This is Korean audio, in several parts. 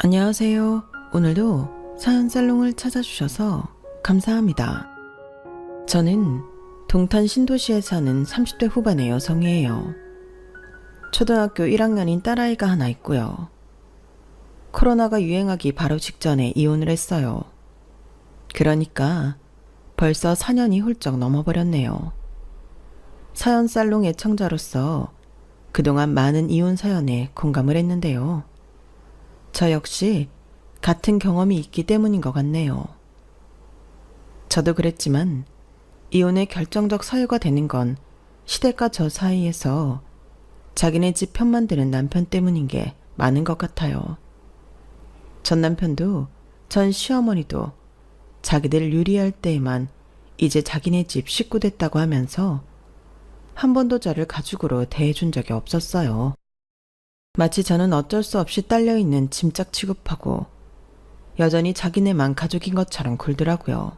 안녕하세요. 오늘도 사연살롱을 찾아주셔서 감사합니다. 저는 동탄 신도시에 사는 30대 후반의 여성이에요. 초등학교 1학년인 딸아이가 하나 있고요. 코로나가 유행하기 바로 직전에 이혼을 했어요. 그러니까 벌써 4년이 훌쩍 넘어버렸네요. 사연살롱 애청자로서 그동안 많은 이혼 사연에 공감을 했는데요. 저 역시 같은 경험이 있기 때문인 것 같네요. 저도 그랬지만 이혼의 결정적 사유가 되는 건 시댁과 저 사이에서 자기네 집 편만 드는 남편 때문인 게 많은 것 같아요. 전 남편도 전 시어머니도 자기들 유리할 때에만 이제 자기네 집 식구 됐다고 하면서 한 번도 저를 가족으로 대해준 적이 없었어요. 마치 저는 어쩔 수 없이 딸려있는 짐짝 취급하고 여전히 자기네만 가족인 것처럼 굴더라고요.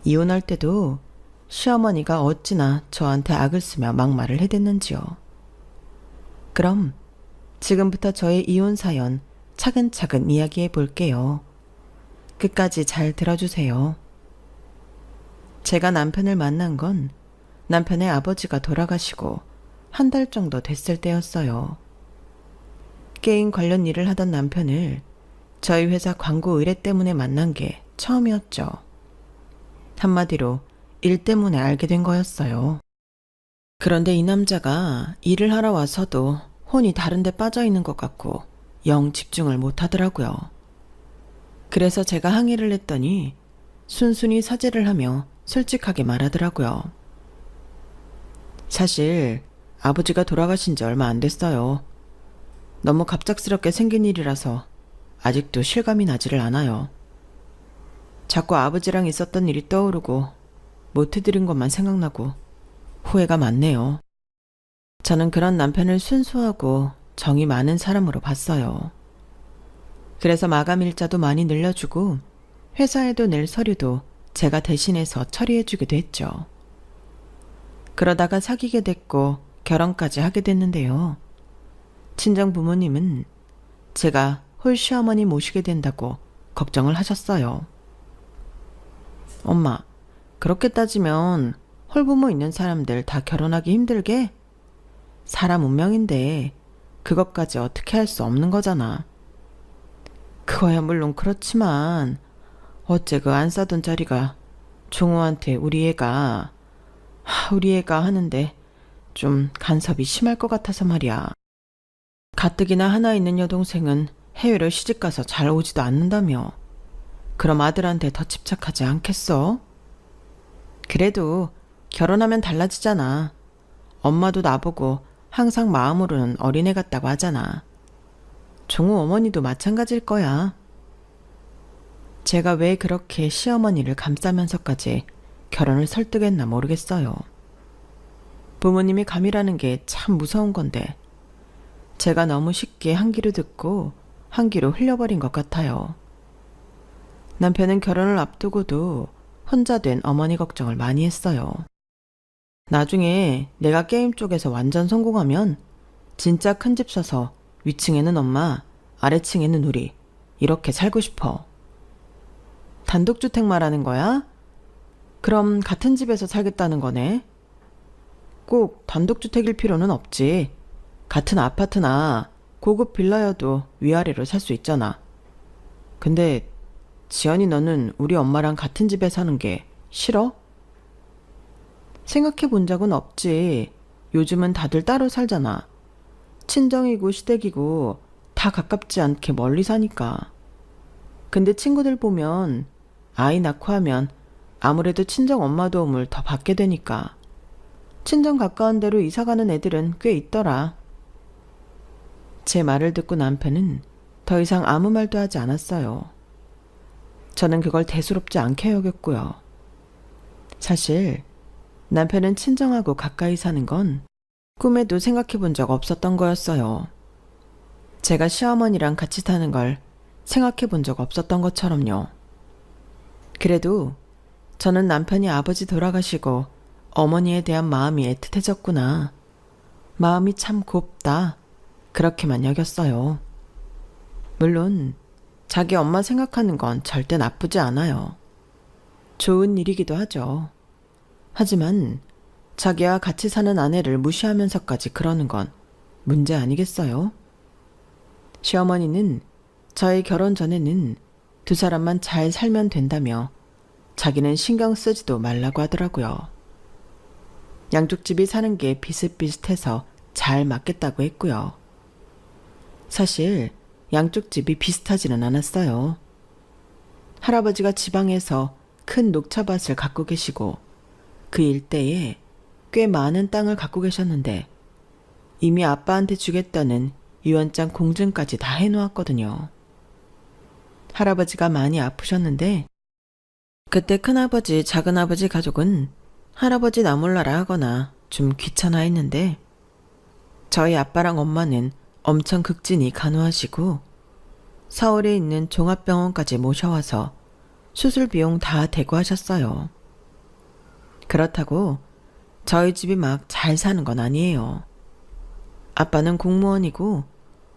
이혼할 때도 시어머니가 어찌나 저한테 악을 쓰며 막말을 해댔는지요. 그럼 지금부터 저의 이혼 사연 차근차근 이야기해 볼게요. 끝까지 잘 들어주세요. 제가 남편을 만난 건 남편의 아버지가 돌아가시고 한 달 정도 됐을 때였어요. 게임 관련 일을 하던 남편을 저희 회사 광고 의뢰 때문에 만난 게 처음이었죠. 한마디로 일 때문에 알게 된 거였어요. 그런데 이 남자가 일을 하러 와서도 혼이 다른 데 빠져 있는 것 같고 영 집중을 못 하더라고요. 그래서 제가 항의를 했더니 순순히 사죄를 하며 솔직하게 말하더라고요. 사실 아버지가 돌아가신 지 얼마 안 됐어요. 너무 갑작스럽게 생긴 일이라서 아직도 실감이 나지를 않아요. 자꾸 아버지랑 있었던 일이 떠오르고 못해드린 것만 생각나고 후회가 많네요. 저는 그런 남편을 순수하고 정이 많은 사람으로 봤어요. 그래서 마감 일자도 많이 늘려주고 회사에도 낼 서류도 제가 대신해서 처리해주기도 했죠. 그러다가 사귀게 됐고 결혼까지 하게 됐는데요. 친정 부모님은 제가 홀 시어머니 모시게 된다고 걱정을 하셨어요. 엄마, 그렇게 따지면 홀부모 있는 사람들 다 결혼하기 힘들게? 사람 운명인데 그것까지 어떻게 할 수 없는 거잖아. 그거야 물론 그렇지만 어째 그 안 싸던 자리가 종호한테 우리 애가 하는데 좀 간섭이 심할 것 같아서 말이야. 가뜩이나 하나 있는 여동생은 해외로 시집가서 잘 오지도 않는다며. 그럼 아들한테 더 집착하지 않겠어? 그래도 결혼하면 달라지잖아. 엄마도 나보고 항상 마음으로는 어린애 같다고 하잖아. 종우 어머니도 마찬가지일 거야. 제가 왜 그렇게 시어머니를 감싸면서까지 결혼을 설득했나 모르겠어요. 부모님이 감이라는 게 참 무서운 건데 제가 너무 쉽게 한 귀로 듣고 한 귀로 흘려버린 것 같아요. 남편은 결혼을 앞두고도 혼자 된 어머니 걱정을 많이 했어요. 나중에 내가 게임 쪽에서 완전 성공하면 진짜 큰 집 사서 위층에는 엄마, 아래층에는 우리 이렇게 살고 싶어. 단독주택 말하는 거야? 그럼 같은 집에서 살겠다는 거네? 꼭 단독주택일 필요는 없지. 같은 아파트나 고급 빌라여도 위아래로 살 수 있잖아. 근데 지연이 너는 우리 엄마랑 같은 집에 사는 게 싫어? 생각해 본 적은 없지. 요즘은 다들 따로 살잖아. 친정이고 시댁이고 다 가깝지 않게 멀리 사니까. 근데 친구들 보면 아이 낳고 하면 아무래도 친정 엄마 도움을 더 받게 되니까. 친정 가까운 데로 이사가는 애들은 꽤 있더라. 제 말을 듣고 남편은 더 이상 아무 말도 하지 않았어요. 저는 그걸 대수롭지 않게 여겼고요. 사실 남편은 친정하고 가까이 사는 건 꿈에도 생각해 본 적 없었던 거였어요. 제가 시어머니랑 같이 사는 걸 생각해 본 적 없었던 것처럼요. 그래도 저는 남편이 아버지 돌아가시고 어머니에 대한 마음이 애틋해졌구나. 마음이 참 곱다. 그렇게만 여겼어요. 물론 자기 엄마 생각하는 건 절대 나쁘지 않아요. 좋은 일이기도 하죠. 하지만 자기와 같이 사는 아내를 무시하면서까지 그러는 건 문제 아니겠어요? 시어머니는 저희 결혼 전에는 두 사람만 잘 살면 된다며 자기는 신경 쓰지도 말라고 하더라고요. 양쪽 집이 사는 게 비슷비슷해서 잘 맞겠다고 했고요. 사실 양쪽 집이 비슷하지는 않았어요. 할아버지가 지방에서 큰 녹차밭을 갖고 계시고 그 일대에 꽤 많은 땅을 갖고 계셨는데 이미 아빠한테 주겠다는 유언장 공증까지 다 해놓았거든요. 할아버지가 많이 아프셨는데 그때 큰아버지, 작은아버지 가족은 할아버지 나몰라라 하거나 좀 귀찮아했는데 저희 아빠랑 엄마는 엄청 극진히 간호하시고 서울에 있는 종합병원까지 모셔와서 수술 비용 다 대고하셨어요. 그렇다고 저희 집이 막 잘 사는 건 아니에요. 아빠는 공무원이고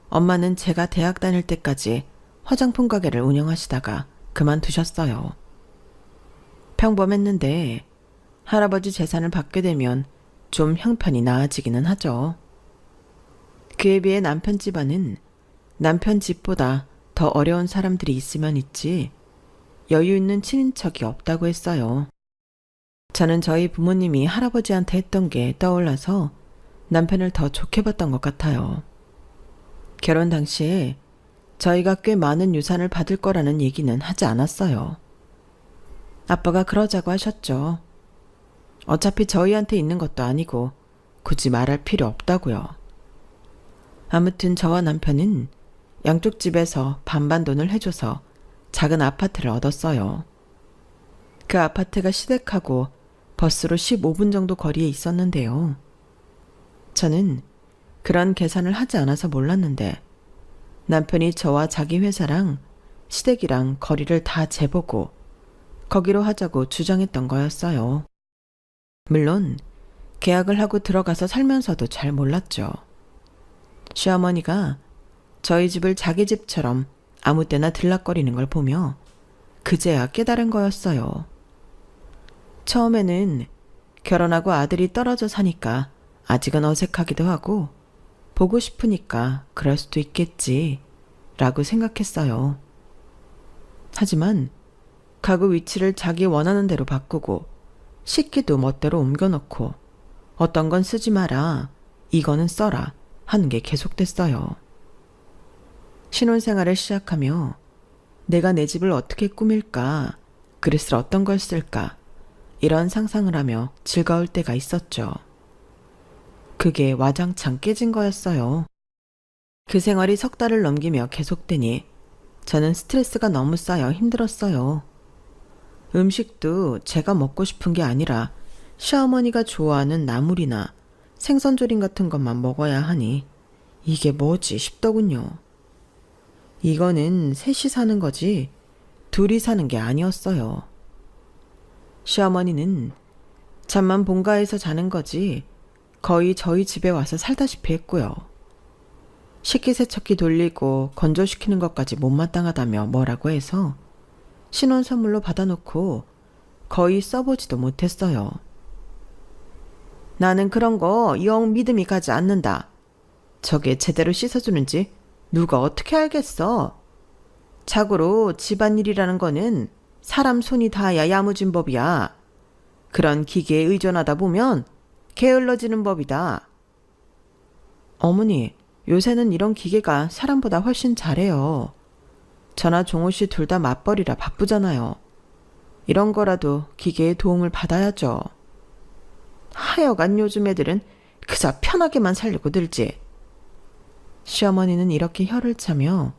엄마는 제가 대학 다닐 때까지 화장품 가게를 운영하시다가 그만두셨어요. 평범했는데 할아버지 재산을 받게 되면 좀 형편이 나아지기는 하죠. 그에 비해 남편 집안은 남편 집보다 더 어려운 사람들이 있으면 있지 여유 있는 친인척이 없다고 했어요. 저는 저희 부모님이 할아버지한테 했던 게 떠올라서 남편을 더 좋게 봤던 것 같아요. 결혼 당시에 저희가 꽤 많은 유산을 받을 거라는 얘기는 하지 않았어요. 아빠가 그러자고 하셨죠. 어차피 저희한테 있는 것도 아니고 굳이 말할 필요 없다고요. 아무튼 저와 남편은 양쪽 집에서 반반 돈을 해줘서 작은 아파트를 얻었어요. 그 아파트가 시댁하고 버스로 15분 정도 거리에 있었는데요. 저는 그런 계산을 하지 않아서 몰랐는데 남편이 저와 자기 회사랑 시댁이랑 거리를 다 재보고 거기로 하자고 주장했던 거였어요. 물론 계약을 하고 들어가서 살면서도 잘 몰랐죠. 시어머니가 저희 집을 자기 집처럼 아무 때나 들락거리는 걸 보며 그제야 깨달은 거였어요. 처음에는 결혼하고 아들이 떨어져 사니까 아직은 어색하기도 하고 보고 싶으니까 그럴 수도 있겠지 라고 생각했어요. 하지만 가구 위치를 자기 원하는 대로 바꾸고 식기도 멋대로 옮겨놓고 어떤 건 쓰지 마라, 이거는 써라 하는 게 계속됐어요. 신혼생활을 시작하며 내가 내 집을 어떻게 꾸밀까, 그릇을 어떤 걸 쓸까 이런 상상을 하며 즐거울 때가 있었죠. 그게 와장창 깨진 거였어요. 그 생활이 석 달을 넘기며 계속되니 저는 스트레스가 너무 쌓여 힘들었어요. 음식도 제가 먹고 싶은 게 아니라 시어머니가 좋아하는 나물이나 생선조림 같은 것만 먹어야 하니 이게 뭐지 싶더군요. 이거는 셋이 사는 거지 둘이 사는 게 아니었어요. 시어머니는 잠만 본가에서 자는 거지 거의 저희 집에 와서 살다시피 했고요. 식기세척기 돌리고 건조시키는 것까지 못마땅하다며 뭐라고 해서 신혼 선물로 받아놓고 거의 써보지도 못했어요. 나는 그런 거 영 믿음이 가지 않는다. 저게 제대로 씻어주는지 누가 어떻게 알겠어. 자고로 집안일이라는 거는 사람 손이 닿아야 야무진 법이야. 그런 기계에 의존하다 보면 게을러지는 법이다. 어머니, 요새는 이런 기계가 사람보다 훨씬 잘해요. 저나 종호 씨 둘 다 맞벌이라 바쁘잖아요. 이런 거라도 기계의 도움을 받아야죠. 하여간 요즘 애들은 그저 편하게만 살려고 들지. 시어머니는 이렇게 혀를 차며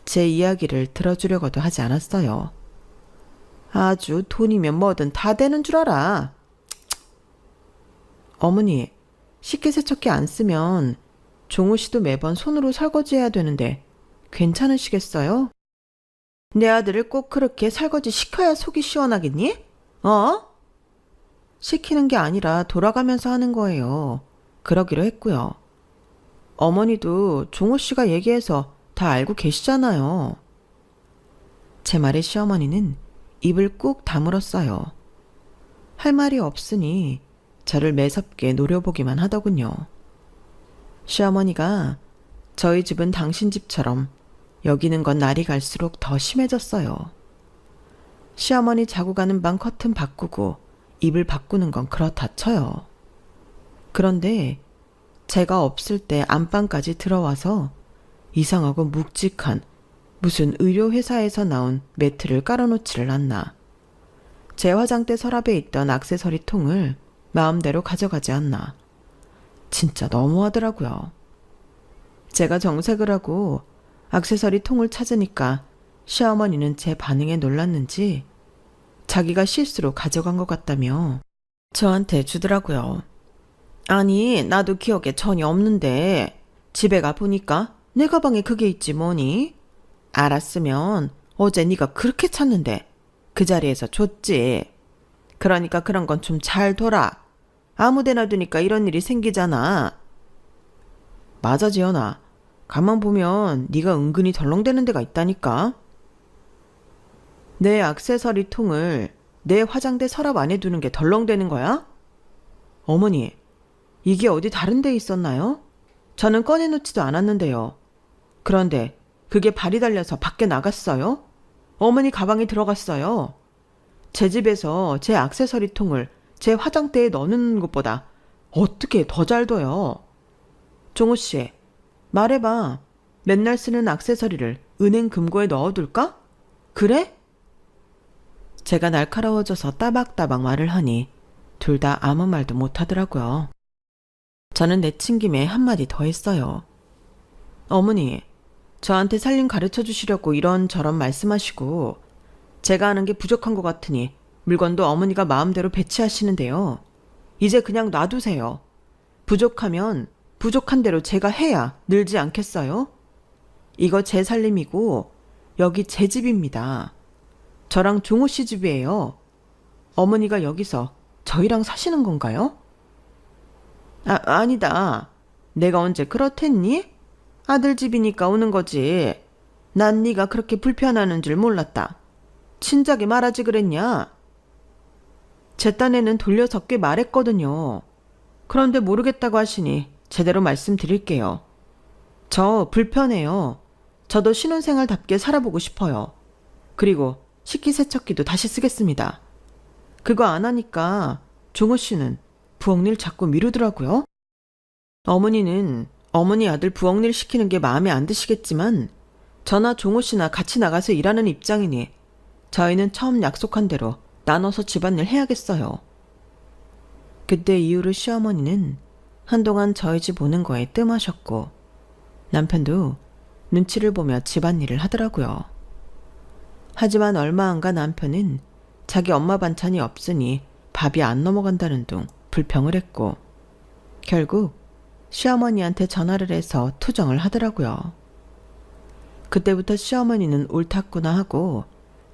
제 이야기를 들어주려고도 하지 않았어요. 아주 돈이면 뭐든 다 되는 줄 알아. 어머니, 식기세척기 안 쓰면 종우 씨도 매번 손으로 설거지해야 되는데 괜찮으시겠어요? 내 아들을 꼭 그렇게 설거지 시켜야 속이 시원하겠니? 시키는 게 아니라 돌아가면서 하는 거예요. 그러기로 했고요. 어머니도 종우 씨가 얘기해서 다 다 알고 계시잖아요. 제 말에 시어머니는 입을 꾹 다물었어요. 할 말이 없으니 저를 매섭게 노려보기만 하더군요. 시어머니가 저희 집은 당신 집처럼 여기는 건 날이 갈수록 더 심해졌어요. 시어머니 자고 가는 방 커튼 바꾸고 이불 바꾸는 건 그렇다 쳐요. 그런데 제가 없을 때 안방까지 들어와서 이상하고 묵직한 무슨 의료회사에서 나온 매트를 깔아놓지를 않나. 제 화장대 서랍에 있던 액세서리 통을 마음대로 가져가지 않나. 진짜 너무하더라고요. 제가 정색을 하고 액세서리 통을 찾으니까 시어머니는 제 반응에 놀랐는지 자기가 실수로 가져간 것 같다며 저한테 주더라고요. 아니, 나도 기억에 전혀 없는데 집에 가보니까 내 가방에 그게 있지 뭐니? 알았으면 어제 네가 그렇게 찾는데 그 자리에서 줬지. 그러니까 그런 건 좀 잘 둬라. 아무데나 두니까 이런 일이 생기잖아. 맞아, 지연아. 가만 보면 네가 은근히 덜렁대는 데가 있다니까. 내 액세서리 통을 내 화장대 서랍 안에 두는 게 덜렁대는 거야? 어머니, 이게 어디 다른 데 있었나요? 저는 꺼내놓지도 않았는데요. 그런데 그게 발이 달려서 밖에 나갔어요? 어머니 가방에 들어갔어요. 제 집에서 제 액세서리 통을 제 화장대에 넣는 것보다 어떻게 더 잘 둬요? 종호 씨, 말해봐. 맨날 쓰는 액세서리를 은행 금고에 넣어둘까? 그래? 제가 날카로워져서 따박따박 말을 하니 둘 다 아무 말도 못하더라고요. 저는 내친 김에 한마디 더 했어요. 어머니, 저한테 살림 가르쳐 주시려고 이런저런 말씀하시고 제가 하는 게 부족한 것 같으니 물건도 어머니가 마음대로 배치하시는데요. 이제 그냥 놔두세요. 부족하면 부족한 대로 제가 해야 늘지 않겠어요? 이거 제 살림이고 여기 제 집입니다. 저랑 종호 씨 집이에요. 어머니가 여기서 저희랑 사시는 건가요? 아니다. 내가 언제 그렇댔니? 아들 집이니까 오는 거지. 난 네가 그렇게 불편하는 줄 몰랐다. 친작에 말하지 그랬냐? 제 딴에는 돌려서 꽤 말했거든요. 그런데 모르겠다고 하시니 제대로 말씀드릴게요. 저 불편해요. 저도 신혼생활답게 살아보고 싶어요. 그리고 식기세척기도 다시 쓰겠습니다. 그거 안 하니까 종호 씨는 부엌일 자꾸 미루더라고요. 어머니는 어머니 아들 부엌일 시키는 게 마음에 안 드시겠지만 저나 종호 씨나 같이 나가서 일하는 입장이니 저희는 처음 약속한 대로 나눠서 집안일 해야겠어요. 그때 이후로 시어머니는 한동안 저희 집 오는 거에 뜸하셨고 남편도 눈치를 보며 집안일을 하더라고요. 하지만 얼마 안 가 남편은 자기 엄마 반찬이 없으니 밥이 안 넘어간다는 둥 불평을 했고 결국 시어머니한테 전화를 해서 투정을 하더라고요. 그때부터 시어머니는 옳았구나 하고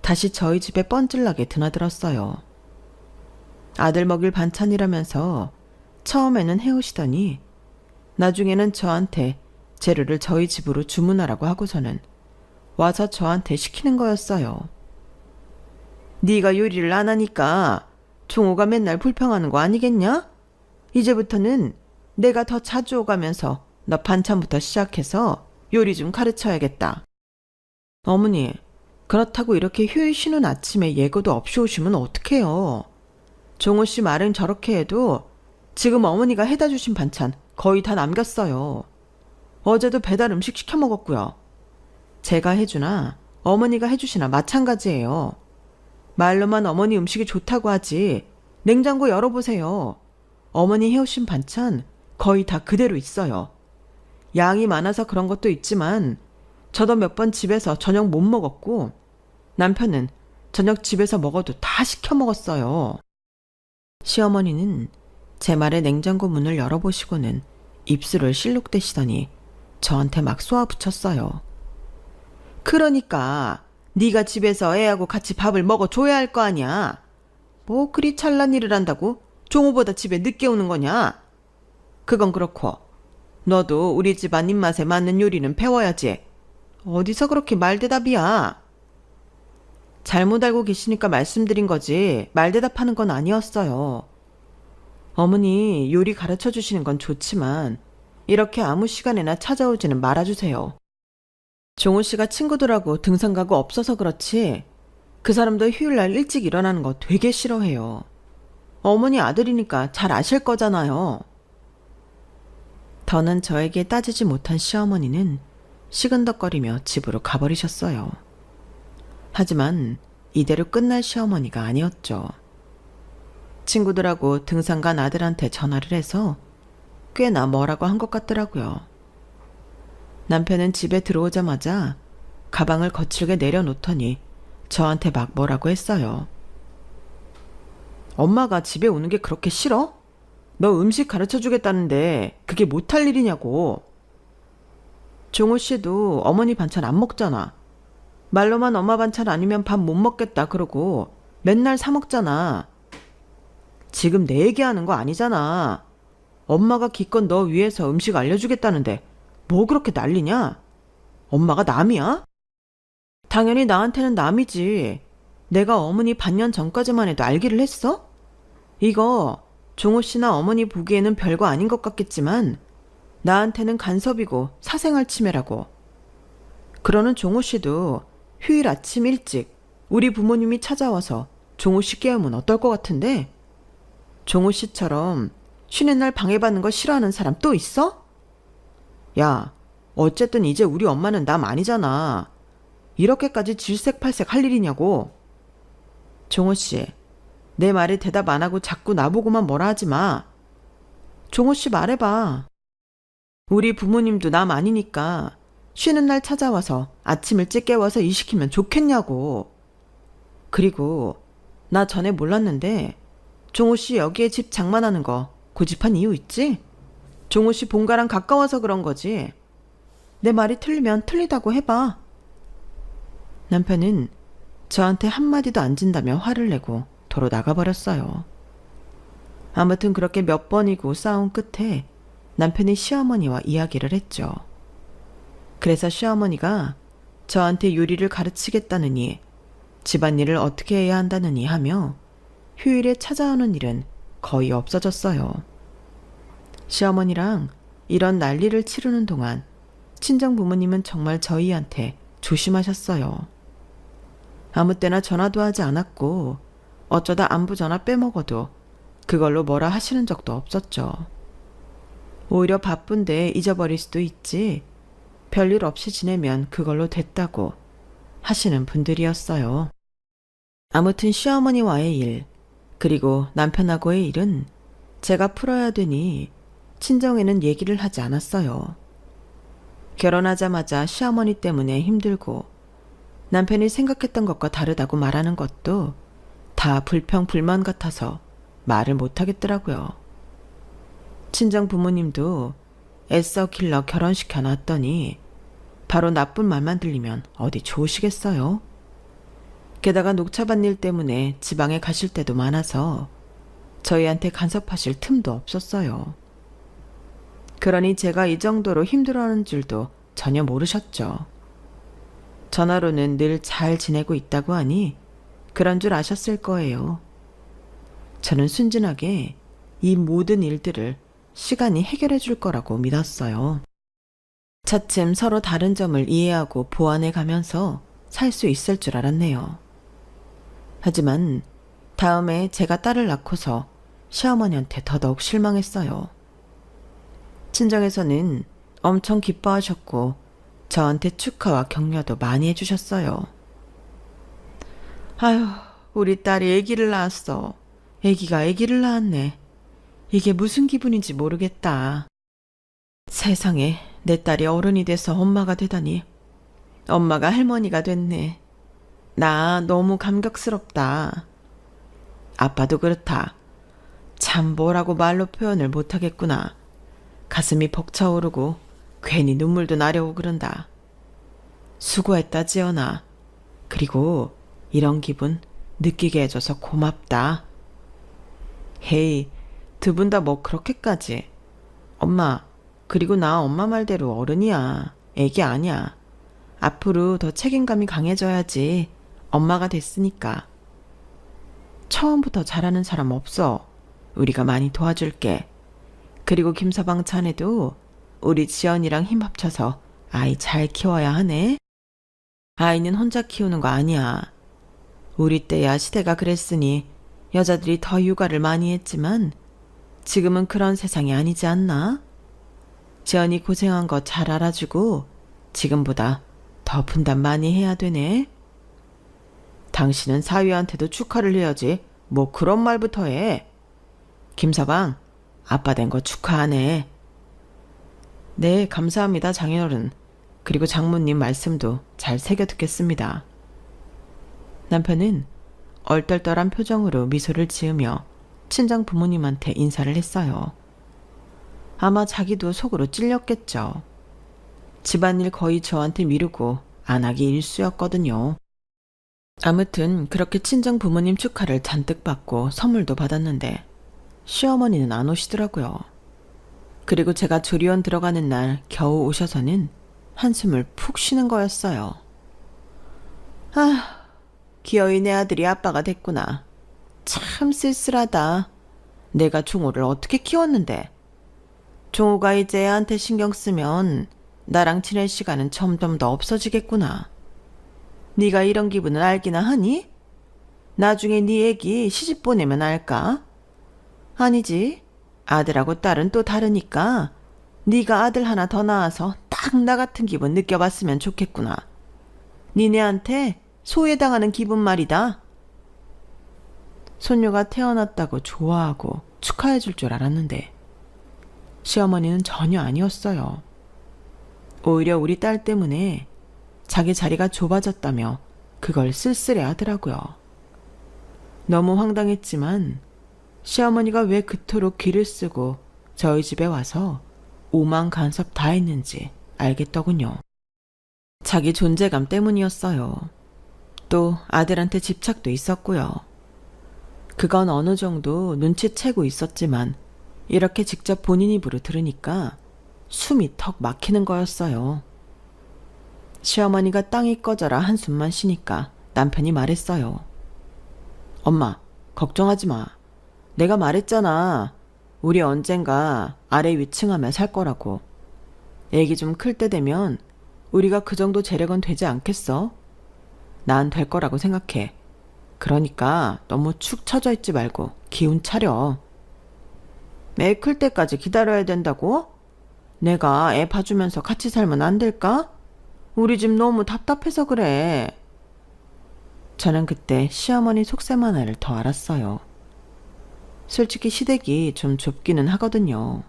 다시 저희 집에 뻔질나게 드나들었어요. 아들 먹일 반찬이라면서 처음에는 해오시더니 나중에는 저한테 재료를 저희 집으로 주문하라고 하고서는 와서 저한테 시키는 거였어요. 네가 요리를 안 하니까 종호가 맨날 불평하는 거 아니겠냐? 이제부터는 내가 더 자주 오가면서 너 반찬부터 시작해서 요리 좀 가르쳐야겠다. 어머니, 그렇다고 이렇게 휴일 쉬는 아침에 예고도 없이 오시면 어떡해요. 종호 씨 말은 저렇게 해도 지금 어머니가 해다 주신 반찬 거의 다 남겼어요. 어제도 배달 음식 시켜 먹었고요. 제가 해주나 어머니가 해주시나 마찬가지예요. 말로만 어머니 음식이 좋다고 하지 냉장고 열어보세요. 어머니 해오신 반찬 거의 다 그대로 있어요. 양이 많아서 그런 것도 있지만 저도 몇 번 집에서 저녁 못 먹었고 남편은 저녁 집에서 먹어도 다 시켜 먹었어요. 시어머니는 제 말에 냉장고 문을 열어보시고는 입술을 실룩대시더니 저한테 막 쏘아붙였어요. 그러니까 네가 집에서 애하고 같이 밥을 먹어줘야 할 거 아니야. 뭐 그리 찰난 일을 한다고 종호보다 집에 늦게 오는 거냐? 그건 그렇고 너도 우리 집안 입맛에 맞는 요리는 배워야지. 어디서 그렇게 말대답이야? 잘못 알고 계시니까 말씀드린 거지 말대답하는 건 아니었어요. 어머니 요리 가르쳐 주시는 건 좋지만 이렇게 아무 시간에나 찾아오지는 말아주세요. 종호 씨가 친구들하고 등산 가고 없어서 그렇지 그 사람도 휴일날 일찍 일어나는 거 되게 싫어해요. 어머니 아들이니까 잘 아실 거잖아요. 더는 저에게 따지지 못한 시어머니는 시근덕거리며 집으로 가버리셨어요. 하지만 이대로 끝날 시어머니가 아니었죠. 친구들하고 등산 간 아들한테 전화를 해서 꽤나 뭐라고 한 것 같더라고요. 남편은 집에 들어오자마자 가방을 거칠게 내려놓더니 저한테 막 뭐라고 했어요. 엄마가 집에 오는 게 그렇게 싫어? 너 음식 가르쳐 주겠다는데 그게 못할 일이냐고. 종호 씨도 어머니 반찬 안 먹잖아. 말로만 엄마 반찬 아니면 밥 못 먹겠다 그러고 맨날 사 먹잖아. 지금 내 얘기하는 거 아니잖아. 엄마가 기껏 너 위해서 음식 알려주겠다는데 뭐 그렇게 난리냐? 엄마가 남이야? 당연히 나한테는 남이지. 내가 어머니 반년 전까지만 해도 알기를 했어? 이거 종호 씨나 어머니 보기에는 별거 아닌 것 같겠지만 나한테는 간섭이고 사생활 침해라고. 그러는 종호 씨도 휴일 아침 일찍 우리 부모님이 찾아와서 종호 씨 깨우면 어떨 것 같은데? 종호 씨처럼 쉬는 날 방해받는 거 싫어하는 사람 또 있어? 야, 어쨌든 이제 우리 엄마는 남 아니잖아. 이렇게까지 질색팔색 할 일이냐고. 종호 씨, 내 말에 대답 안 하고 자꾸 나보고만 뭐라 하지 마. 종호 씨 말해봐. 우리 부모님도 남 아니니까 쉬는 날 찾아와서 아침 일찍 깨워서 일 시키면 좋겠냐고. 그리고 나 전에 몰랐는데 종호 씨 여기에 집 장만하는 거 고집한 이유 있지? 종호 씨 본가랑 가까워서 그런 거지. 내 말이 틀리면 틀리다고 해봐. 남편은 저한테 한마디도 안 진다며 화를 내고 도로 나가버렸어요. 아무튼 그렇게 몇 번이고 싸운 끝에 남편이 시어머니와 이야기를 했죠. 그래서 시어머니가 저한테 요리를 가르치겠다느니 집안일을 어떻게 해야 한다느니 하며 휴일에 찾아오는 일은 거의 없어졌어요. 시어머니랑 이런 난리를 치르는 동안 친정 부모님은 정말 저희한테 조심하셨어요. 아무 때나 전화도 하지 않았고 어쩌다 안부 전화 빼먹어도 그걸로 뭐라 하시는 적도 없었죠. 오히려 바쁜데 잊어버릴 수도 있지 별일 없이 지내면 그걸로 됐다고 하시는 분들이었어요. 아무튼 시어머니와의 일 그리고 남편하고의 일은 제가 풀어야 되니 친정에는 얘기를 하지 않았어요. 결혼하자마자 시어머니 때문에 힘들고 남편이 생각했던 것과 다르다고 말하는 것도 다 불평 불만 같아서 말을 못하겠더라고요. 친정 부모님도 애써 길러 결혼시켜 놨더니 바로 나쁜 말만 들리면 어디 좋으시겠어요? 게다가 녹차밭 일 때문에 지방에 가실 때도 많아서 저희한테 간섭하실 틈도 없었어요. 그러니 제가 이 정도로 힘들어하는 줄도 전혀 모르셨죠. 전화로는 늘 잘 지내고 있다고 하니 그런 줄 아셨을 거예요. 저는 순진하게 이 모든 일들을 시간이 해결해 줄 거라고 믿었어요. 차츰 서로 다른 점을 이해하고 보완해 가면서 살 수 있을 줄 알았네요. 하지만 다음에 제가 딸을 낳고서 시어머니한테 더더욱 실망했어요. 친정에서는 엄청 기뻐하셨고 저한테 축하와 격려도 많이 해주셨어요. 아휴, 우리 딸이 아기를 낳았어. 아기가 아기를 낳았네. 이게 무슨 기분인지 모르겠다. 세상에 내 딸이 어른이 돼서 엄마가 되다니. 엄마가 할머니가 됐네. 나 너무 감격스럽다. 아빠도 그렇다. 참 뭐라고 말로 표현을 못하겠구나. 가슴이 벅차오르고 괜히 눈물도 나려고 그런다. 수고했다 지연아. 그리고 이런 기분 느끼게 해줘서 고맙다. 헤이, 두 분 다 뭐 그렇게까지. 엄마, 그리고 나 엄마 말대로 어른이야. 애기 아니야. 앞으로 더 책임감이 강해져야지. 엄마가 됐으니까. 처음부터 잘하는 사람 없어. 우리가 많이 도와줄게. 그리고 김서방 자네도 우리 지연이랑 힘 합쳐서 아이 잘 키워야 하네. 아이는 혼자 키우는 거 아니야. 우리 때야 시대가 그랬으니 여자들이 더 육아를 많이 했지만 지금은 그런 세상이 아니지 않나? 지연이 고생한 거 잘 알아주고 지금보다 더 분담 많이 해야 되네. 당신은 사위한테도 축하를 해야지. 뭐 그런 말부터 해. 김서방, 아빠 된 거 축하하네. 네, 감사합니다, 장인어른. 그리고 장모님 말씀도 잘 새겨 듣겠습니다. 남편은 얼떨떨한 표정으로 미소를 지으며 친정 부모님한테 인사를 했어요. 아마 자기도 속으로 찔렸겠죠. 집안일 거의 저한테 미루고 안 하기 일쑤였거든요. 아무튼 그렇게 친정 부모님 축하를 잔뜩 받고 선물도 받았는데 시어머니는 안 오시더라고요. 그리고 제가 조리원 들어가는 날 겨우 오셔서는 한숨을 푹 쉬는 거였어요. 아, 기어이 내 아들이 아빠가 됐구나. 참 쓸쓸하다. 내가 종호를 어떻게 키웠는데. 종호가 이제 애한테 신경 쓰면 나랑 지낼 시간은 점점 더 없어지겠구나. 네가 이런 기분을 알기나 하니? 나중에 네 애기 시집 보내면 알까? 아니지. 아들하고 딸은 또 다르니까 네가 아들 하나 더 낳아서 딱 나 같은 기분 느껴봤으면 좋겠구나. 니네한테 소외당하는 기분 말이다. 손녀가 태어났다고 좋아하고 축하해 줄 줄 알았는데 시어머니는 전혀 아니었어요. 오히려 우리 딸 때문에 자기 자리가 좁아졌다며 그걸 쓸쓸해 하더라고요. 너무 황당했지만 시어머니가 왜 그토록 기를 쓰고 저희 집에 와서 오만 간섭 다 했는지 알겠더군요. 자기 존재감 때문이었어요. 또 아들한테 집착도 있었고요. 그건 어느 정도 눈치채고 있었지만 이렇게 직접 본인 입으로 들으니까 숨이 턱 막히는 거였어요. 시어머니가 땅이 꺼져라 한숨만 쉬니까 남편이 말했어요. 엄마, 걱정하지 마. 내가 말했잖아. 우리 언젠가 아래 위층하며 살 거라고. 애기 좀 클 때 되면 우리가 그 정도 재력은 되지 않겠어? 난 될 거라고 생각해. 그러니까 너무 축 처져 있지 말고 기운 차려. 애 클 때까지 기다려야 된다고? 내가 애 봐주면서 같이 살면 안 될까? 우리 집 너무 답답해서 그래. 저는 그때 시어머니 속셈 하나를 더 알았어요. 솔직히 시댁이 좀 좁기는 하거든요.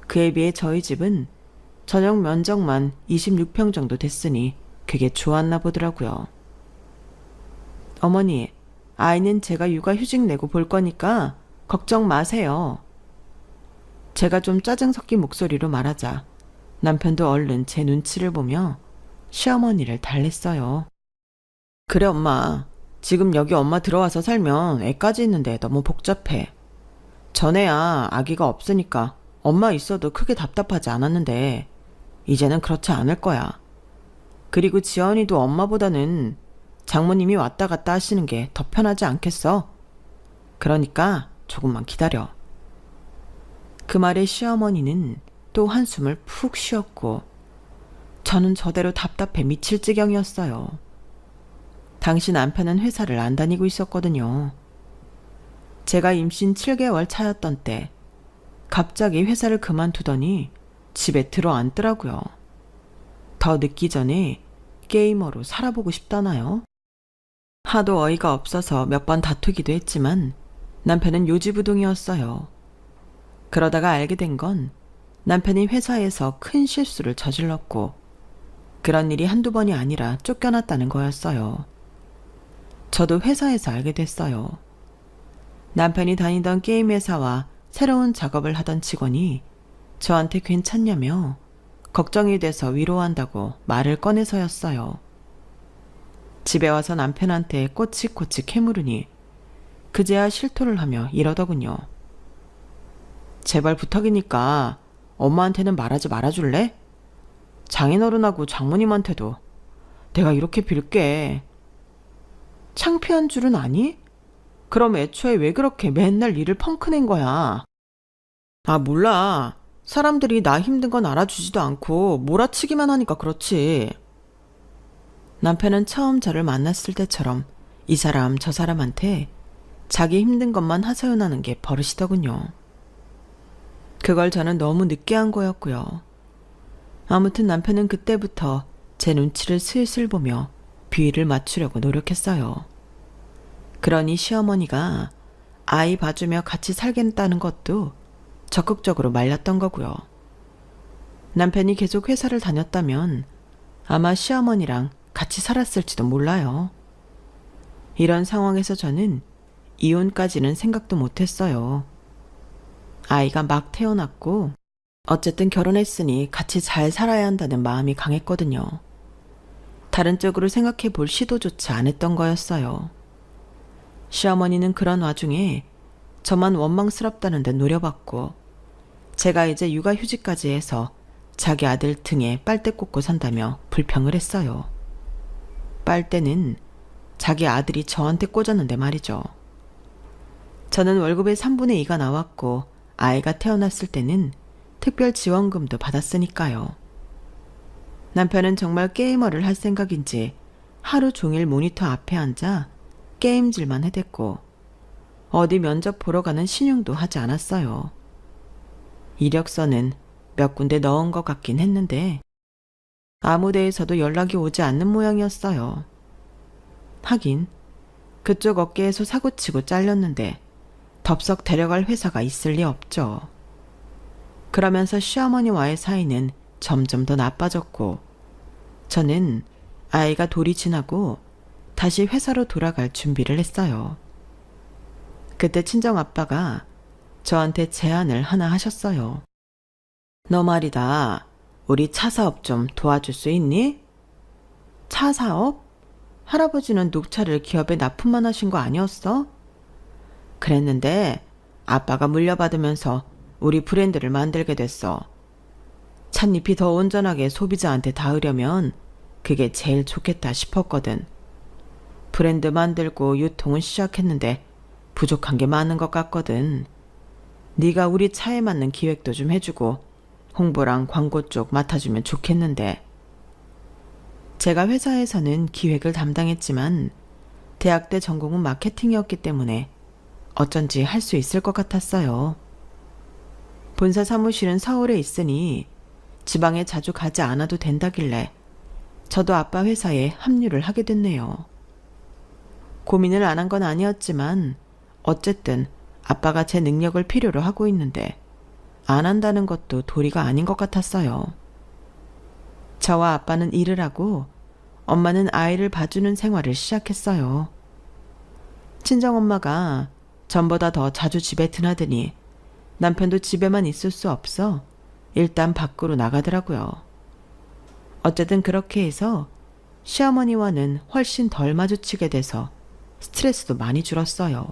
그에 비해 저희 집은 전용 면적만 26평 정도 됐으니 그게 좋았나 보더라고요. 어머니, 아이는 제가 육아휴직 내고 볼 거니까 걱정 마세요. 제가 좀 짜증 섞인 목소리로 말하자 남편도 얼른 제 눈치를 보며 시어머니를 달랬어요. 그래 엄마, 지금 여기 엄마 들어와서 살면 애까지 있는데 너무 복잡해. 전에야 아기가 없으니까 엄마 있어도 크게 답답하지 않았는데 이제는 그렇지 않을 거야. 그리고 지연이도 엄마보다는 장모님이 왔다 갔다 하시는 게 더 편하지 않겠어? 그러니까 조금만 기다려. 그 말에 시어머니는 또 한숨을 푹 쉬었고 저는 저대로 답답해 미칠 지경이었어요. 당시 남편은 회사를 안 다니고 있었거든요. 제가 임신 7개월 차였던 때 갑자기 회사를 그만두더니 집에 들어앉더라고요. 더 늦기 전에 게이머로 살아보고 싶다나요? 하도 어이가 없어서 몇 번 다투기도 했지만 남편은 요지부동이었어요. 그러다가 알게 된 건 남편이 회사에서 큰 실수를 저질렀고 그런 일이 한두 번이 아니라 쫓겨났다는 거였어요. 저도 회사에서 알게 됐어요. 남편이 다니던 게임 회사와 새로운 작업을 하던 직원이 저한테 괜찮냐며 걱정이 돼서 위로한다고 말을 꺼내서였어요. 집에 와서 남편한테 꼬치꼬치 캐물으니 그제야 실토를 하며 이러더군요. 제발 부탁이니까 엄마한테는 말하지 말아줄래? 장인어른하고 장모님한테도 내가 이렇게 빌게. 창피한 줄은 아니? 그럼 애초에 왜 그렇게 맨날 일을 펑크낸 거야? 아, 몰라. 사람들이 나 힘든 건 알아주지도 않고 몰아치기만 하니까 그렇지. 남편은 처음 저를 만났을 때처럼 이 사람 저 사람한테 자기 힘든 것만 하소연하는 게 버릇이더군요. 그걸 저는 너무 늦게 한 거였고요. 아무튼 남편은 그때부터 제 눈치를 슬슬 보며 비위를 맞추려고 노력했어요. 그러니 시어머니가 아이 봐주며 같이 살겠다는 것도 적극적으로 말렸던 거고요. 남편이 계속 회사를 다녔다면 아마 시어머니랑 같이 살았을지도 몰라요. 이런 상황에서 저는 이혼까지는 생각도 못했어요. 아이가 막 태어났고 어쨌든 결혼했으니 같이 잘 살아야 한다는 마음이 강했거든요. 다른 쪽으로 생각해 볼 시도조차 안 했던 거였어요. 시어머니는 그런 와중에 저만 원망스럽다는 데 노려봤고 제가 이제 육아휴직까지 해서 자기 아들 등에 빨대 꽂고 산다며 불평을 했어요. 빨대는 자기 아들이 저한테 꽂았는데 말이죠. 저는 월급의 3분의 2가 나왔고 아이가 태어났을 때는 특별 지원금도 받았으니까요. 남편은 정말 게이머를 할 생각인지 하루 종일 모니터 앞에 앉아 게임질만 해댔고 어디 면접 보러 가는 신용도 하지 않았어요. 이력서는 몇 군데 넣은 것 같긴 했는데 아무 데에서도 연락이 오지 않는 모양이었어요. 하긴 그쪽 업계에서 사고치고 잘렸는데 덥석 데려갈 회사가 있을 리 없죠. 그러면서 시어머니와의 사이는 점점 더 나빠졌고 저는 아이가 돌이 지나고 다시 회사로 돌아갈 준비를 했어요. 그때 친정아빠가 저한테 제안을 하나 하셨어요. 너 말이다. 우리 차 사업 좀 도와줄 수 있니? 차 사업? 할아버지는 녹차를 기업에 납품만 하신 거 아니었어? 그랬는데 아빠가 물려받으면서 우리 브랜드를 만들게 됐어. 찻잎이 더 온전하게 소비자한테 닿으려면 그게 제일 좋겠다 싶었거든. 브랜드 만들고 유통은 시작했는데 부족한 게 많은 것 같거든. 네가 우리 차에 맞는 기획도 좀 해주고 홍보랑 광고 쪽 맡아주면 좋겠는데. 제가 회사에서는 기획을 담당했지만 대학 때 전공은 마케팅이었기 때문에 어쩐지 할 수 있을 것 같았어요. 본사 사무실은 서울에 있으니 지방에 자주 가지 않아도 된다길래 저도 아빠 회사에 합류를 하게 됐네요. 고민을 안 한 건 아니었지만 어쨌든 아빠가 제 능력을 필요로 하고 있는데 안 한다는 것도 도리가 아닌 것 같았어요. 저와 아빠는 일을 하고 엄마는 아이를 봐주는 생활을 시작했어요. 친정엄마가 전보다 더 자주 집에 드나드니 남편도 집에만 있을 수 없어 일단 밖으로 나가더라고요. 어쨌든 그렇게 해서 시어머니와는 훨씬 덜 마주치게 돼서 스트레스도 많이 줄었어요.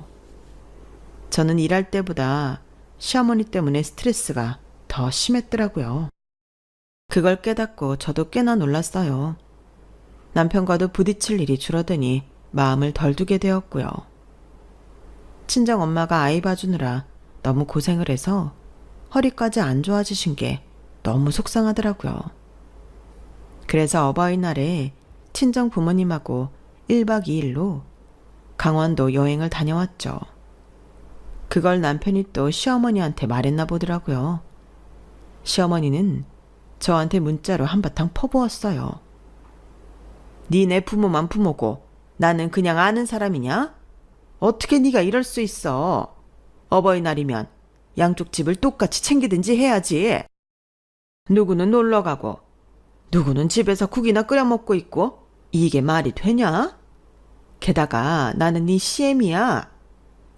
저는 일할 때보다 시어머니 때문에 스트레스가 더 심했더라고요. 그걸 깨닫고 저도 꽤나 놀랐어요. 남편과도 부딪힐 일이 줄어드니 마음을 덜 두게 되었고요. 친정엄마가 아이 봐주느라 너무 고생을 해서 허리까지 안 좋아지신 게 너무 속상하더라고요. 그래서 어버이날에 친정 부모님하고 1박 2일로 강원도 여행을 다녀왔죠. 그걸 남편이 또 시어머니한테 말했나 보더라고요. 시어머니는 저한테 문자로 한바탕 퍼부었어요. 니네 부모만 부모고 나는 그냥 아는 사람이냐? 어떻게 네가 이럴 수 있어? 어버이날이면 양쪽 집을 똑같이 챙기든지 해야지. 누구는 놀러 가고 누구는 집에서 국이나 끓여 먹고 있고 이게 말이 되냐? 게다가 나는 네 시엠이야.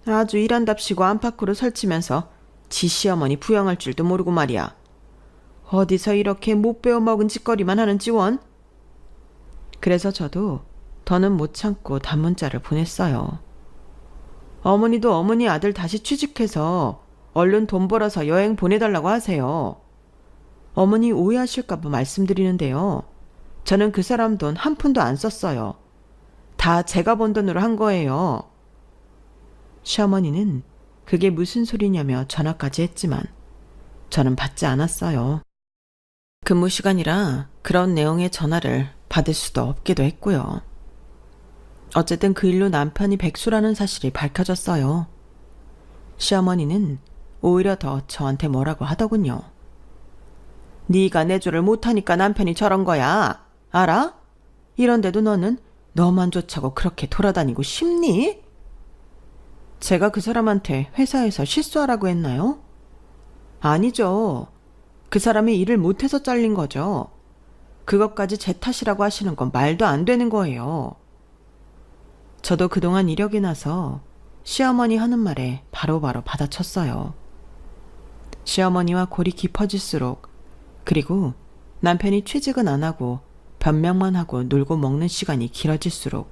아주 일한답시고 안팎으로 설치면서 지 시어머니 부양할 줄도 모르고 말이야. 어디서 이렇게 못 배워 먹은 짓거리만 하는지 원? 그래서 저도 더는 못 참고 단문자를 보냈어요. 어머니도 어머니 아들 다시 취직해서 얼른 돈 벌어서 여행 보내달라고 하세요. 어머니 오해하실까봐 말씀드리는데요. 저는 그 사람 돈 한 푼도 안 썼어요. 다 제가 번 돈으로 한 거예요. 시어머니는 그게 무슨 소리냐며 전화까지 했지만 저는 받지 않았어요. 근무 시간이라 그런 내용의 전화를 받을 수도 없기도 했고요. 어쨌든 그 일로 남편이 백수라는 사실이 밝혀졌어요. 시어머니는 오히려 더 저한테 뭐라고 하더군요. 네가 내조를 못하니까 남편이 저런 거야. 알아? 이런데도 너는 너만 좋자고 그렇게 돌아다니고 싶니? 제가 그 사람한테 회사에서 실수하라고 했나요? 아니죠. 그 사람이 일을 못해서 잘린 거죠. 그것까지 제 탓이라고 하시는 건 말도 안 되는 거예요. 저도 그동안 이력이 나서 시어머니 하는 말에 바로바로 받아쳤어요. 시어머니와 골이 깊어질수록, 그리고 남편이 취직은 안 하고 변명만 하고 놀고 먹는 시간이 길어질수록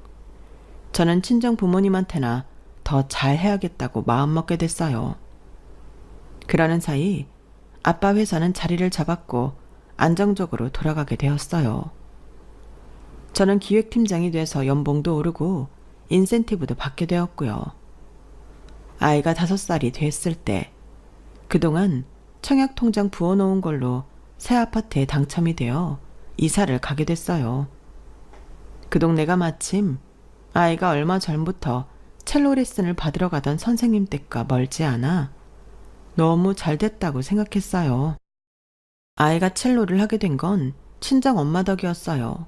저는 친정 부모님한테나 더 잘해야겠다고 마음먹게 됐어요. 그러는 사이 아빠 회사는 자리를 잡았고 안정적으로 돌아가게 되었어요. 저는 기획팀장이 돼서 연봉도 오르고 인센티브도 받게 되었고요. 아이가 5살이 됐을 때 그동안 청약통장 부어놓은 걸로 새 아파트에 당첨이 되어 이사를 가게 됐어요. 그 동네가 마침 아이가 얼마 전부터 첼로 레슨을 받으러 가던 선생님 댁과 멀지 않아 너무 잘 됐다고 생각했어요. 아이가 첼로를 하게 된 건 친정 엄마 덕이었어요.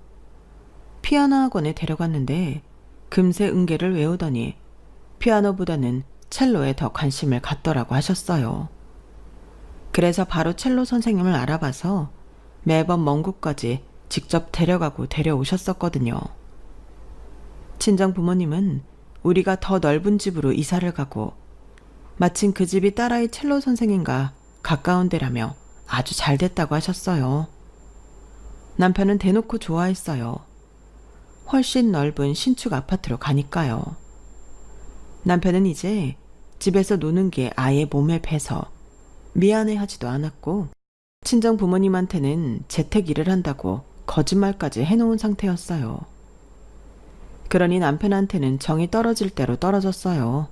피아노 학원에 데려갔는데 금세 음계를 외우더니 피아노보다는 첼로에 더 관심을 갖더라고 하셨어요. 그래서 바로 첼로 선생님을 알아봐서 매번 먼 곳까지 직접 데려가고 데려오셨었거든요. 친정 부모님은 우리가 더 넓은 집으로 이사를 가고 마침 그 집이 딸아이 첼로 선생님과 가까운 데라며 아주 잘 됐다고 하셨어요. 남편은 대놓고 좋아했어요. 훨씬 넓은 신축 아파트로 가니까요. 남편은 이제 집에서 노는 게 아예 몸에 배서 미안해하지도 않았고 친정 부모님한테는 재택 일을 한다고 거짓말까지 해놓은 상태였어요. 그러니 남편한테는 정이 떨어질 대로 떨어졌어요.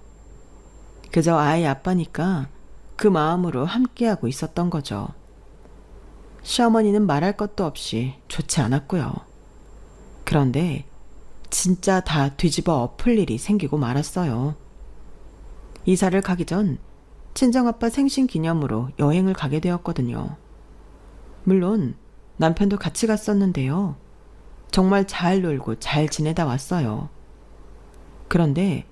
그저 아이 아빠니까 그 마음으로 함께하고 있었던 거죠. 시어머니는 말할 것도 없이 좋지 않았고요. 그런데 진짜 다 뒤집어 엎을 일이 생기고 말았어요. 이사를 가기 전 친정아빠 생신 기념으로 여행을 가게 되었거든요. 물론 남편도 같이 갔었는데요. 정말 잘 놀고 잘 지내다 왔어요. 그런데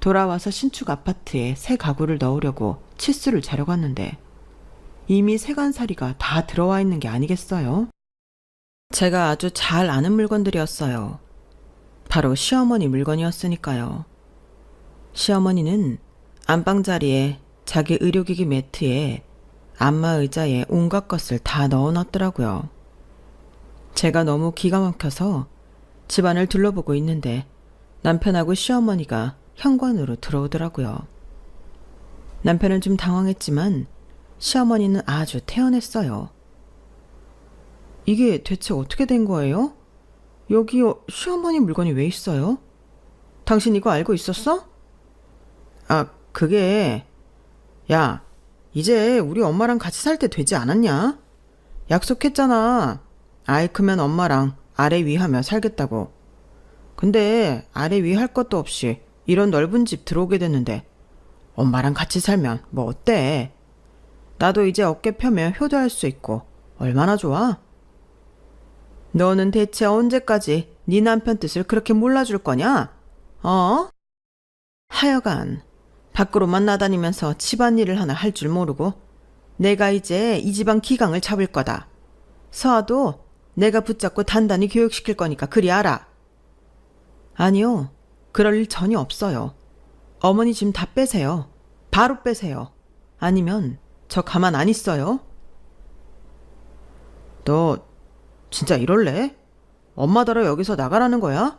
돌아와서 신축 아파트에 새 가구를 넣으려고 치수를 재러 갔는데 이미 세간살이가 다 들어와 있는 게 아니겠어요? 제가 아주 잘 아는 물건들이었어요. 바로 시어머니 물건이었으니까요. 시어머니는 안방자리에 자기 의료기기 매트에 안마 의자에 온갖 것을 다 넣어놨더라고요. 제가 너무 기가 막혀서 집안을 둘러보고 있는데 남편하고 시어머니가 현관으로 들어오더라고요. 남편은 좀 당황했지만 시어머니는 아주 태연했어요. 이게 대체 어떻게 된 거예요? 여기 시어머니 물건이 왜 있어요? 당신 이거 알고 있었어? 아, 그게... 야, 이제 우리 엄마랑 같이 살 때 되지 않았냐? 약속했잖아. 아이 크면 엄마랑 아래 위하며 살겠다고. 근데 아래 위 할 것도 없이 이런 넓은 집 들어오게 됐는데 엄마랑 같이 살면 뭐 어때? 나도 이제 어깨 펴며 효도할 수 있고 얼마나 좋아? 너는 대체 언제까지 네 남편 뜻을 그렇게 몰라줄 거냐? 어? 하여간 밖으로만 나다니면서 집안일을 하나 할 줄 모르고 내가 이제 이 집안 기강을 잡을 거다. 서아도 내가 붙잡고 단단히 교육시킬 거니까 그리 알아. 아니요. 그럴 일 전혀 없어요. 어머니 짐 다 빼세요. 바로 빼세요. 아니면 저 가만 안 있어요. 너 진짜 이럴래? 엄마더러 여기서 나가라는 거야?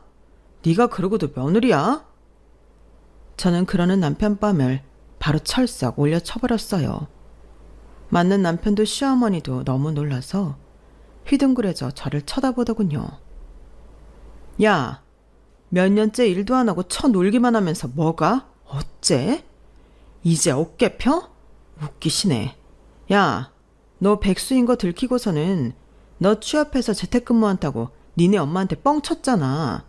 네가 그러고도 며느리야? 저는 그러는 남편 뺨을 바로 철썩 올려쳐버렸어요. 맞는 남편도 시어머니도 너무 놀라서 휘둥그레져 저를 쳐다보더군요. 야, 몇 년째 일도 안 하고 쳐놀기만 하면서 뭐가? 어째? 이제 어깨 펴? 웃기시네. 야, 너 백수인 거 들키고서는 너 취업해서 재택근무한다고 니네 엄마한테 뻥 쳤잖아.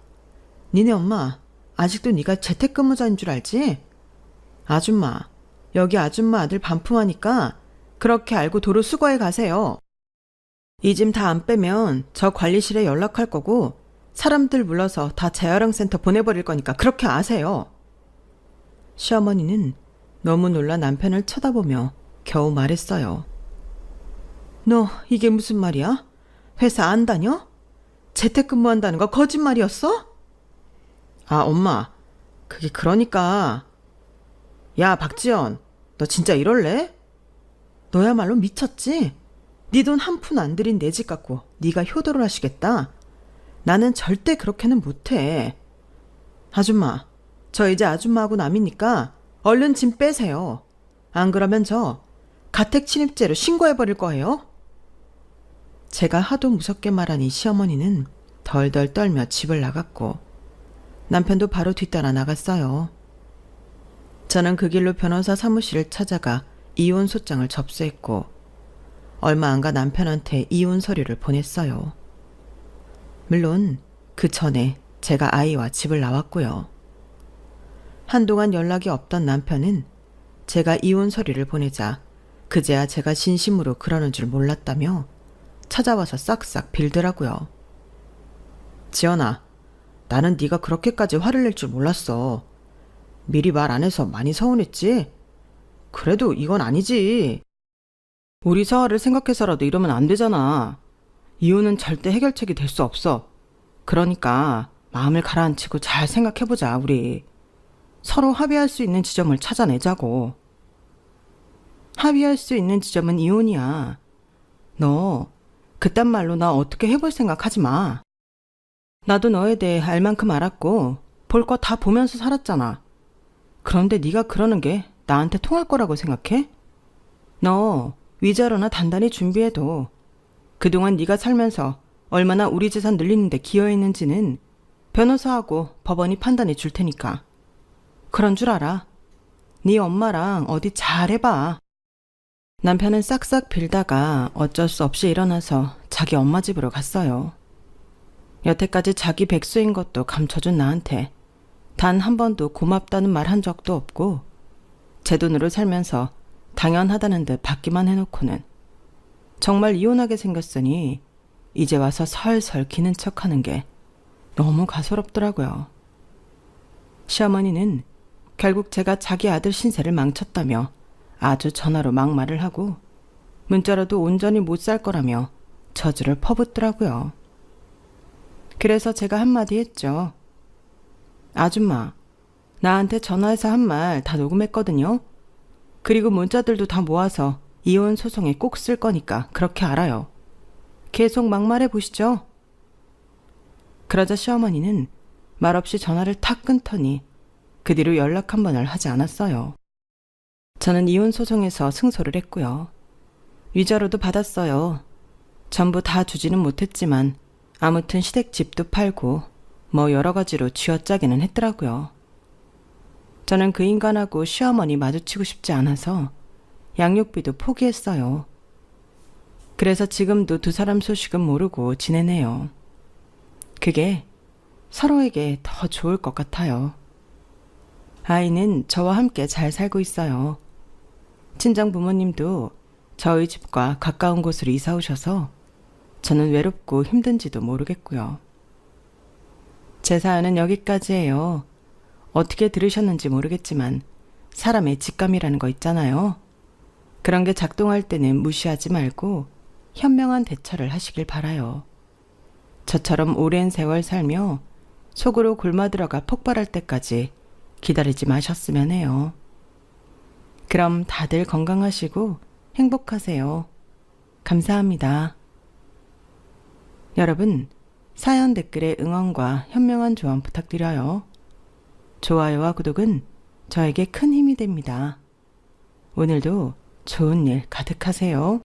니네 엄마 아직도 네가 재택근무자인 줄 알지? 아줌마, 여기 아줌마 아들 반품하니까 그렇게 알고 도로 수거해 가세요. 이 짐 다 안 빼면 저 관리실에 연락할 거고 사람들 불러서 다 재활용센터 보내버릴 거니까 그렇게 아세요. 시어머니는 너무 놀라 남편을 쳐다보며 겨우 말했어요. 너 이게 무슨 말이야? 회사 안 다녀? 재택근무한다는 거 거짓말이었어? 아, 엄마, 그게 그러니까. 야, 박지연, 너 진짜 이럴래? 너야말로 미쳤지? 네 돈 한 푼 안 들인 내 집 갖고 네가 효도를 하시겠다. 나는 절대 그렇게는 못해. 아줌마, 저 이제 아줌마하고 남이니까 얼른 짐 빼세요. 안 그러면 저 가택 침입죄로 신고해버릴 거예요. 제가 하도 무섭게 말하니 시어머니는 덜덜 떨며 집을 나갔고 남편도 바로 뒤따라 나갔어요. 저는 그 길로 변호사 사무실을 찾아가 이혼 소장을 접수했고 얼마 안 가 남편한테 이혼 서류를 보냈어요. 물론 그 전에 제가 아이와 집을 나왔고요. 한동안 연락이 없던 남편은 제가 이혼 서류를 보내자 그제야 제가 진심으로 그러는 줄 몰랐다며 찾아와서 싹싹 빌더라고요. 지연아, 나는 네가 그렇게까지 화를 낼 줄 몰랐어. 미리 말 안 해서 많이 서운했지? 그래도 이건 아니지. 우리 서아를 생각해서라도 이러면 안 되잖아. 이혼은 절대 해결책이 될 수 없어. 그러니까 마음을 가라앉히고 잘 생각해보자, 우리. 서로 합의할 수 있는 지점을 찾아내자고. 합의할 수 있는 지점은 이혼이야. 너 그딴 말로 나 어떻게 해볼 생각 하지 마. 나도 너에 대해 알 만큼 알았고 볼 거 다 보면서 살았잖아. 그런데 네가 그러는 게 나한테 통할 거라고 생각해? 너 위자료나 단단히 준비해도 그동안 네가 살면서 얼마나 우리 재산 늘리는데 기여했는지는 변호사하고 법원이 판단해 줄 테니까. 그런 줄 알아. 네 엄마랑 어디 잘 해봐. 남편은 싹싹 빌다가 어쩔 수 없이 일어나서 자기 엄마 집으로 갔어요. 여태까지 자기 백수인 것도 감춰준 나한테 단 한 번도 고맙다는 말 한 적도 없고 제 돈으로 살면서 당연하다는 듯 받기만 해놓고는 정말 이혼하게 생겼으니 이제 와서 설설 기는 척하는 게 너무 가소롭더라고요. 시어머니는 결국 제가 자기 아들 신세를 망쳤다며 아주 전화로 막말을 하고 문자로도 온전히 못 살 거라며 저주를 퍼붓더라고요. 그래서 제가 한마디 했죠. 아줌마, 나한테 전화해서 한 말 다 녹음했거든요. 그리고 문자들도 다 모아서 이혼 소송에 꼭 쓸 거니까 그렇게 알아요. 계속 막말해 보시죠. 그러자 시어머니는 말없이 전화를 탁 끊더니 그 뒤로 연락 한 번을 하지 않았어요. 저는 이혼 소송에서 승소를 했고요. 위자료도 받았어요. 전부 다 주지는 못했지만 아무튼 시댁 집도 팔고 뭐 여러 가지로 쥐어짜기는 했더라고요. 저는 그 인간하고 시어머니 마주치고 싶지 않아서 양육비도 포기했어요. 그래서 지금도 두 사람 소식은 모르고 지내네요. 그게 서로에게 더 좋을 것 같아요. 아이는 저와 함께 잘 살고 있어요. 친정 부모님도 저희 집과 가까운 곳으로 이사 오셔서 저는 외롭고 힘든지도 모르겠고요. 제 사연은 여기까지예요. 어떻게 들으셨는지 모르겠지만 사람의 직감이라는 거 있잖아요. 그런 게 작동할 때는 무시하지 말고 현명한 대처를 하시길 바라요. 저처럼 오랜 세월 살며 속으로 골마 들어가 폭발할 때까지 기다리지 마셨으면 해요. 그럼 다들 건강하시고 행복하세요. 감사합니다. 여러분, 사연 댓글에 응원과 현명한 조언 부탁드려요. 좋아요와 구독은 저에게 큰 힘이 됩니다. 오늘도 좋은 일 가득하세요.